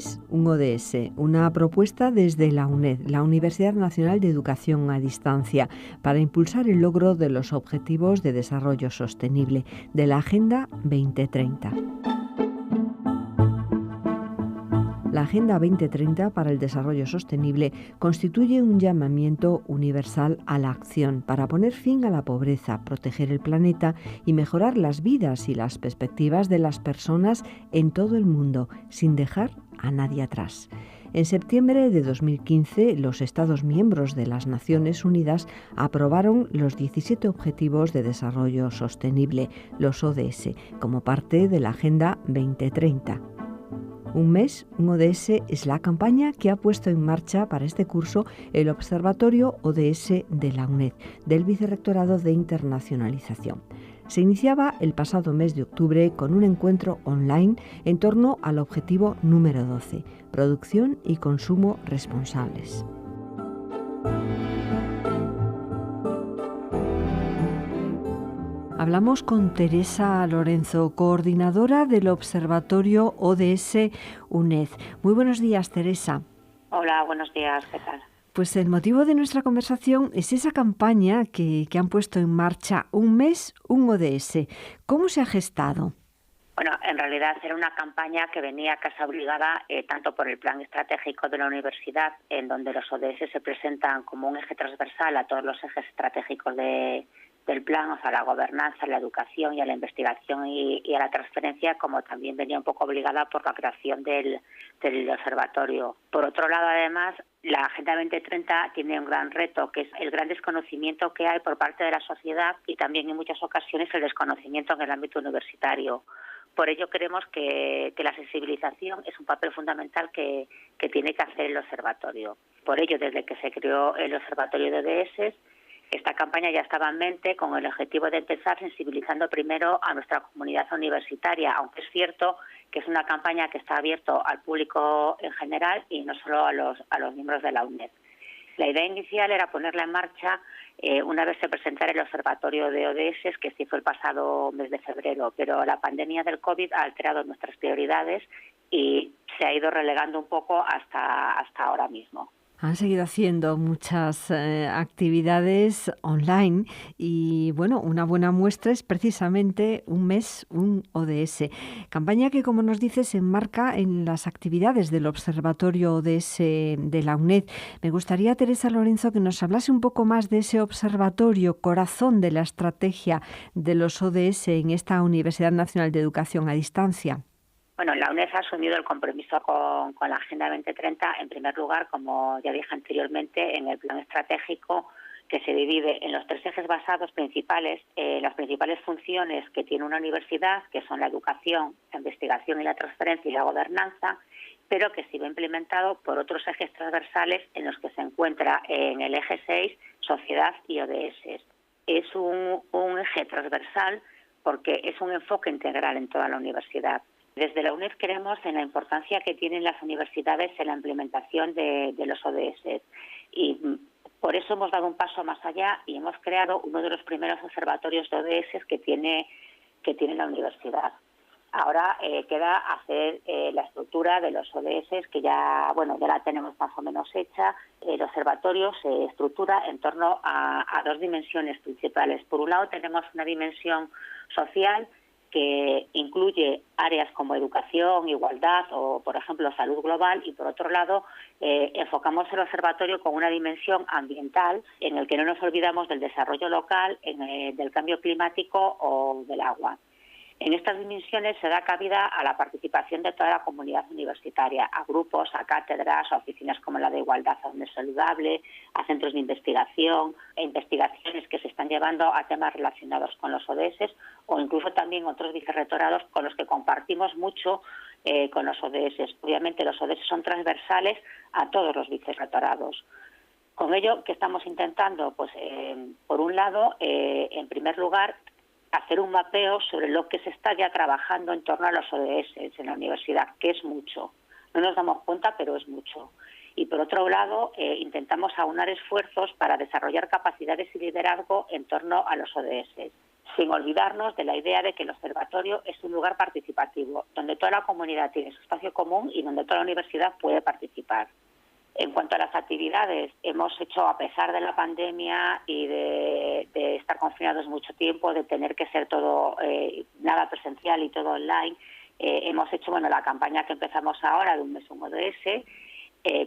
mes, un ODS, una propuesta desde la UNED, la Universidad Nacional de Educación a Distancia, para impulsar el logro de los Objetivos de Desarrollo Sostenible de la Agenda 2030. La Agenda 2030 para el Desarrollo Sostenible constituye un llamamiento universal a la acción para poner fin a la pobreza, proteger el planeta y mejorar las vidas y las perspectivas de las personas en todo el mundo, sin dejar a nadie atrás. En septiembre de 2015, los Estados miembros de las Naciones Unidas aprobaron los 17 Objetivos de Desarrollo Sostenible, los ODS, como parte de la Agenda 2030. Un mes, un ODS es la campaña que ha puesto en marcha para este curso el Observatorio ODS de la UNED, del Vicerrectorado de Internacionalización. Se iniciaba el pasado mes de octubre con un encuentro online en torno al objetivo número 12, producción y consumo responsables. Hablamos con Teresa Lorenzo, coordinadora del Observatorio ODS UNED. Muy buenos días, Teresa. Hola, buenos días, ¿qué tal? Pues el motivo de nuestra conversación es esa campaña que han puesto en marcha, un mes, un ODS. ¿Cómo se ha gestado? Bueno, en realidad era una campaña que venía casi obligada tanto por el plan estratégico de la universidad, en donde los ODS se presentan como un eje transversal a todos los ejes estratégicos del plan, o sea, a la gobernanza, a la educación y a la investigación y a la transferencia, como también venía un poco obligada por la creación del observatorio. Por otro lado, además, la Agenda 2030 tiene un gran reto, que es el gran desconocimiento que hay por parte de la sociedad y también en muchas ocasiones el desconocimiento en el ámbito universitario. Por ello creemos que la sensibilización es un papel fundamental que tiene que hacer el observatorio. Por ello, desde que se creó el Observatorio de ODS, esta campaña ya estaba en mente con el objetivo de empezar sensibilizando primero a nuestra comunidad universitaria, aunque es cierto que es una campaña que está abierta al público en general y no solo a los miembros de la UNED. La idea inicial era ponerla en marcha una vez se presentara el Observatorio de ODS, que se hizo el pasado mes de febrero, pero la pandemia del COVID ha alterado nuestras prioridades y se ha ido relegando un poco hasta ahora mismo. Han seguido haciendo muchas actividades online y, bueno, una buena muestra es precisamente un mes, un ODS. Campaña que, como nos dice, se enmarca en las actividades del Observatorio ODS de la UNED. Me gustaría, Teresa Lorenzo, que nos hablase un poco más de ese observatorio, corazón de la estrategia de los ODS en esta Universidad Nacional de Educación a Distancia. Bueno, la UNED ha asumido el compromiso con la Agenda 2030, en primer lugar, como ya dije anteriormente, en el plan estratégico que se divide en los tres ejes basados principales, las principales funciones que tiene una universidad, que son la educación, la investigación y la transferencia y la gobernanza, pero que se ve implementado por otros ejes transversales en los que se encuentra en el eje 6, sociedad y ODS. Es un eje transversal porque es un enfoque integral en toda la universidad. Desde la UNED creemos en la importancia que tienen las universidades en la implementación de los ODS y por eso hemos dado un paso más allá y hemos creado uno de los primeros observatorios de ODS que tiene la universidad. Ahora queda hacer la estructura de los ODS que ya la tenemos más o menos hecha. El observatorio se estructura en torno a dos dimensiones principales. Por un lado tenemos una dimensión social que incluye áreas como educación, igualdad o, por ejemplo, salud global, y por otro lado enfocamos el observatorio con una dimensión ambiental en el que no nos olvidamos del desarrollo local, del cambio climático o del agua. En estas dimensiones se da cabida a la participación de toda la comunidad universitaria, a grupos, a cátedras, a oficinas como la de Igualdad a Donde Saludable, a centros de investigación, e investigaciones que se están llevando a temas relacionados con los ODS o incluso también otros vicerrectorados con los que compartimos mucho con los ODS. Obviamente los ODS son transversales a todos los vicerrectorados. Con ello, ¿qué estamos intentando? Pues, por un lado, en primer lugar, hacer un mapeo sobre lo que se está ya trabajando en torno a los ODS en la universidad, que es mucho. No nos damos cuenta, pero es mucho. Y por otro lado, intentamos aunar esfuerzos para desarrollar capacidades y liderazgo en torno a los ODS. sin olvidarnos de la idea de que el observatorio es un lugar participativo, donde toda la comunidad tiene su espacio común y donde toda la universidad puede participar. En cuanto a las actividades, hemos hecho, a pesar de la pandemia y de estar confinados mucho tiempo, de tener que ser todo nada presencial y todo online, hemos hecho la campaña que empezamos ahora de un mes un ODS,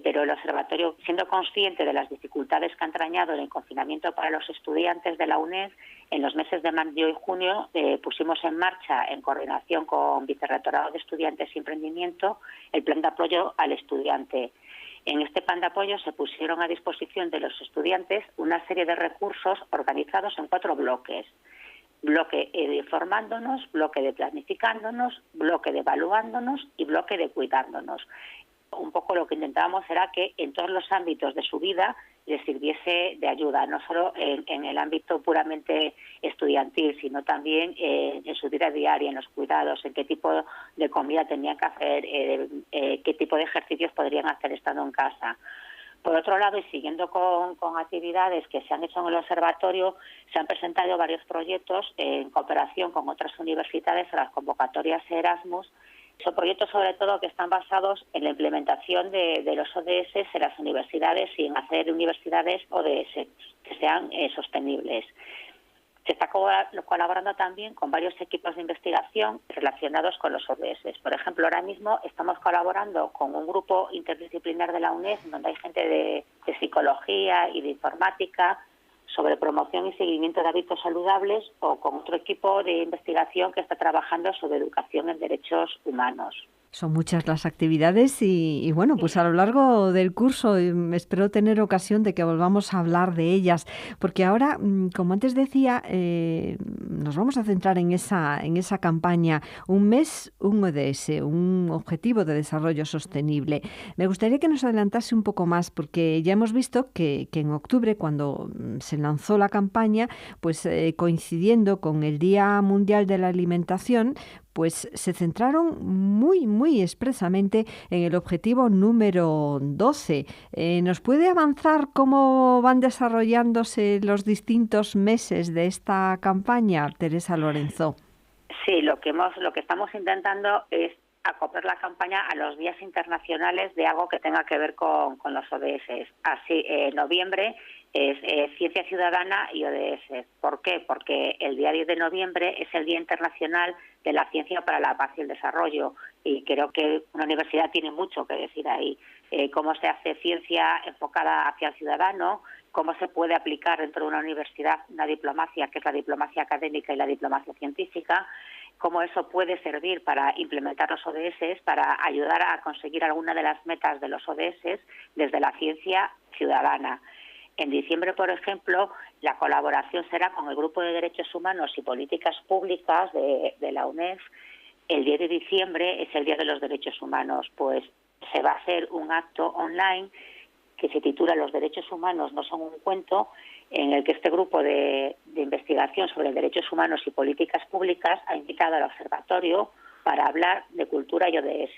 pero el observatorio, siendo consciente de las dificultades que ha entrañado el confinamiento para los estudiantes de la UNED, en los meses de mayo y junio pusimos en marcha, en coordinación con Vicerrectorado de Estudiantes y Emprendimiento, el plan de apoyo al estudiante. En este plan de apoyo se pusieron a disposición de los estudiantes una serie de recursos organizados en 4 bloques. Bloque de formándonos, bloque de planificándonos, bloque de evaluándonos y bloque de cuidándonos. Un poco lo que intentábamos era que en todos los ámbitos de su vida les sirviese de ayuda, no solo en el ámbito puramente estudiantil, sino también en su vida diaria, en los cuidados, en qué tipo de comida tenían que hacer, qué tipo de ejercicios podrían hacer estando en casa. Por otro lado, y siguiendo con actividades que se han hecho en el observatorio, se han presentado varios proyectos en cooperación con otras universidades a las convocatorias Erasmus. Son proyectos sobre todo que están basados en la implementación de los ODS en las universidades y en hacer universidades ODS que sean sostenibles. Se está colaborando también con varios equipos de investigación relacionados con los ODS. Por ejemplo, ahora mismo estamos colaborando con un grupo interdisciplinar de la UNED, donde hay gente de psicología y de informática, sobre promoción y seguimiento de hábitos saludables, o con otro equipo de investigación que está trabajando sobre educación en derechos humanos. Son muchas las actividades y bueno, pues a lo largo del curso espero tener ocasión de que volvamos a hablar de ellas, porque ahora, como antes decía, nos vamos a centrar en esa campaña, un mes, un ODS, un objetivo de desarrollo sostenible. Me gustaría que nos adelantase un poco más, porque ya hemos visto que en octubre, cuando se lanzó la campaña, pues coincidiendo con el Día Mundial de la Alimentación, pues se centraron muy expresamente en el objetivo número 12. ¿Nos puede avanzar cómo van desarrollándose los distintos meses de esta campaña, Teresa Lorenzo? Sí, lo que estamos intentando es acoplar la campaña a los días internacionales de algo que tenga que ver con los ODS. Así, noviembre es Ciencia Ciudadana y ODS. ¿Por qué? Porque el día 10 de noviembre es el Día Internacional de la Ciencia para la Paz y el Desarrollo, y creo que una universidad tiene mucho que decir ahí. Cómo se hace ciencia enfocada hacia el ciudadano, cómo se puede aplicar dentro de una universidad una diplomacia, que es la diplomacia académica y la diplomacia científica, cómo eso puede servir para implementar los ODS, para ayudar a conseguir alguna de las metas de los ODS desde la ciencia ciudadana. En diciembre, por ejemplo, la colaboración será con el Grupo de Derechos Humanos y Políticas Públicas de la UNED. El 10 de diciembre es el Día de los Derechos Humanos, pues se va a hacer un acto online que se titula Los derechos humanos no son un cuento, en el que este grupo de investigación sobre derechos humanos y políticas públicas ha invitado al observatorio para hablar de cultura y ODS.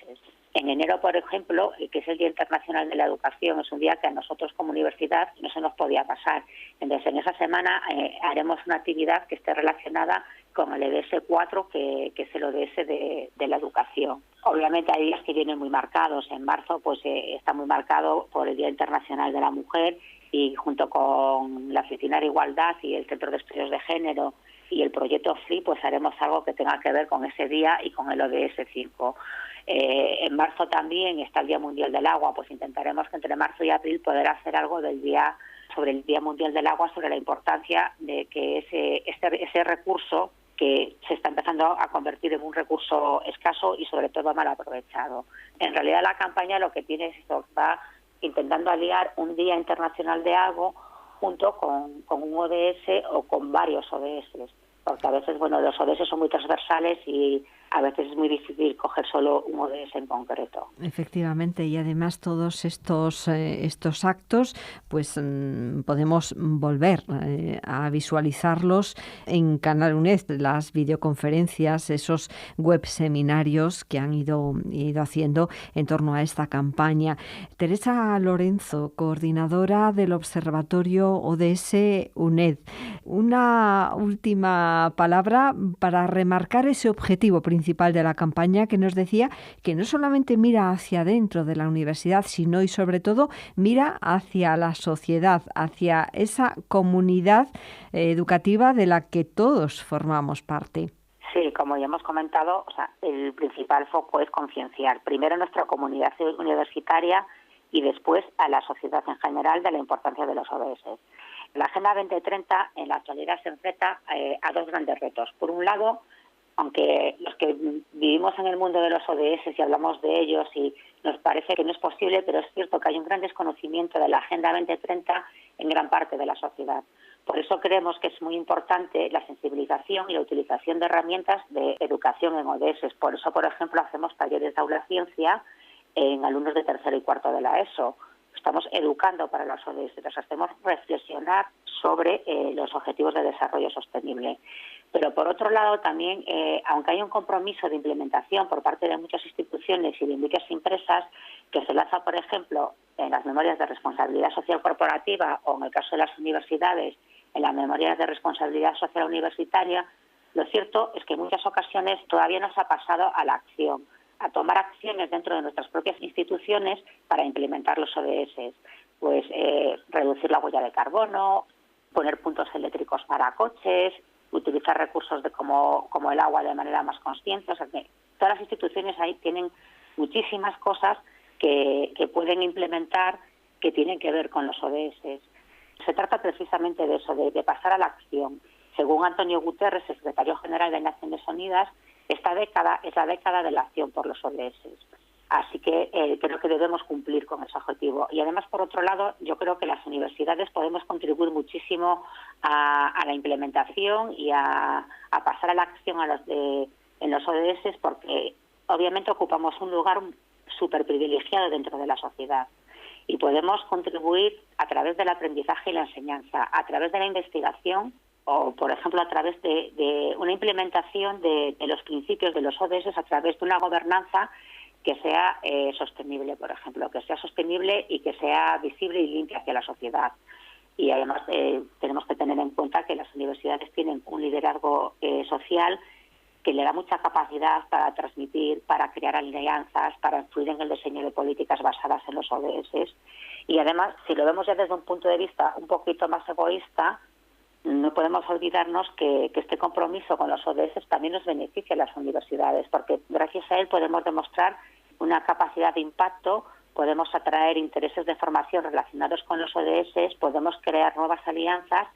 En enero, por ejemplo, que es el Día Internacional de la Educación, es un día que a nosotros como universidad no se nos podía pasar. Entonces, en esa semana haremos una actividad que esté relacionada con el ODS 4, que es el ODS de la educación. Obviamente hay días que vienen muy marcados. En marzo pues está muy marcado por el Día Internacional de la Mujer, y junto con la Oficina de Igualdad y el Centro de Estudios de Género y el proyecto FLI, pues haremos algo que tenga que ver con ese día y con el ODS 5. En marzo también está el Día Mundial del Agua, pues intentaremos que entre marzo y abril poder hacer algo sobre el Día Mundial del Agua, sobre la importancia de que ese recurso que se está empezando a convertir en un recurso escaso y sobre todo mal aprovechado. En realidad la campaña lo que tiene es esto, va intentando aliar un Día Internacional de algo junto con un ODS o con varios ODS, porque a veces los ODS son muy transversales y a veces es muy difícil coger solo un ODS en concreto. Efectivamente, y además todos estos actos, pues podemos volver a visualizarlos en Canal UNED, las videoconferencias, esos web seminarios que han ido haciendo en torno a esta campaña. Teresa Lorenzo, coordinadora del Observatorio ODS UNED. Una última palabra para remarcar ese objetivo principal de la campaña, que nos decía que no solamente mira hacia dentro de la universidad, sino y sobre todo mira hacia la sociedad, hacia esa comunidad educativa de la que todos formamos parte. Sí, como ya hemos comentado, el principal foco es concienciar primero a nuestra comunidad universitaria y después a la sociedad en general de la importancia de los ODS. La Agenda 2030 en la actualidad se enfrenta a dos grandes retos. Por un lado, aunque los que vivimos en el mundo de los ODS y hablamos de ellos y nos parece que no es posible, pero es cierto que hay un gran desconocimiento de la Agenda 2030 en gran parte de la sociedad. Por eso creemos que es muy importante la sensibilización y la utilización de herramientas de educación en ODS. Por eso, por ejemplo, hacemos talleres de aula ciencia en alumnos de tercero y cuarto de la ESO. Estamos educando para los ODS, nos hacemos reflexionar sobre los objetivos de desarrollo sostenible. Pero por otro lado también, aunque hay un compromiso de implementación por parte de muchas instituciones y de muchas empresas que se lanza, por ejemplo, en las memorias de responsabilidad social corporativa o en el caso de las universidades, en las memorias de responsabilidad social universitaria, lo cierto es que en muchas ocasiones todavía no se ha pasado a la acción, a tomar acciones dentro de nuestras propias instituciones para implementar los ODS. Pues reducir la huella de carbono, poner puntos eléctricos para coches, utilizar recursos como el agua de manera más consciente. O sea, que todas las instituciones ahí tienen muchísimas cosas que pueden implementar que tienen que ver con los ODS. Se trata precisamente de eso, de pasar a la acción. Según Antonio Guterres, secretario general de Naciones Unidas, esta década es la década de la acción por los ODS. Así que creo que debemos cumplir con ese objetivo. Y además, por otro lado, yo creo que las universidades podemos contribuir muchísimo a la implementación y a pasar a la acción en los ODS, porque obviamente ocupamos un lugar súper privilegiado dentro de la sociedad. Y podemos contribuir a través del aprendizaje y la enseñanza, a través de la investigación o, por ejemplo, a través de una implementación de los principios de los ODS, a través de una gobernanza que sea sostenible, por ejemplo, que sea sostenible y que sea visible y limpia hacia la sociedad. Y además tenemos que tener en cuenta que las universidades tienen un liderazgo social que le da mucha capacidad para transmitir, para crear alianzas, para influir en el diseño de políticas basadas en los ODS. Y además, si lo vemos ya desde un punto de vista un poquito más egoísta, no podemos olvidarnos que este compromiso con los ODS también nos beneficia a las universidades, porque gracias a él podemos demostrar una capacidad de impacto, podemos atraer intereses de formación relacionados con los ODS, podemos crear nuevas alianzas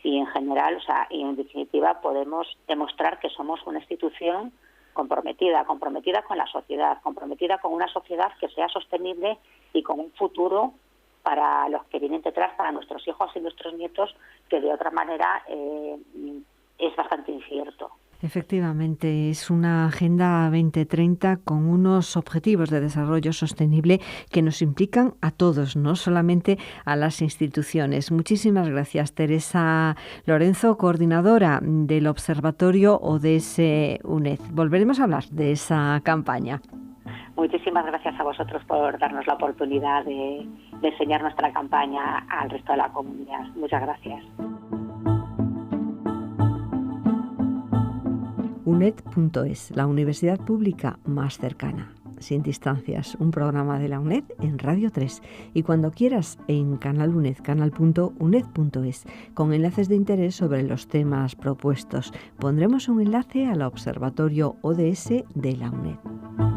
y en general, y en definitiva, podemos demostrar que somos una institución comprometida con la sociedad, comprometida con una sociedad que sea sostenible y con un futuro para los que vienen detrás, para nuestros hijos y nuestros nietos, que de otra manera es bastante incierto. Efectivamente, es una Agenda 2030 con unos objetivos de desarrollo sostenible que nos implican a todos, no solamente a las instituciones. Muchísimas gracias, Teresa Lorenzo, coordinadora del Observatorio ODS UNED. Volveremos a hablar de esa campaña. Muchísimas gracias a vosotros por darnos la oportunidad de enseñar nuestra campaña al resto de la comunidad. Muchas gracias. UNED.es, la universidad pública más cercana. Sin distancias, un programa de la UNED en Radio 3 y cuando quieras en Canal UNED, canal.uned.es, con enlaces de interés sobre los temas propuestos. Pondremos un enlace al Observatorio ODS de la UNED.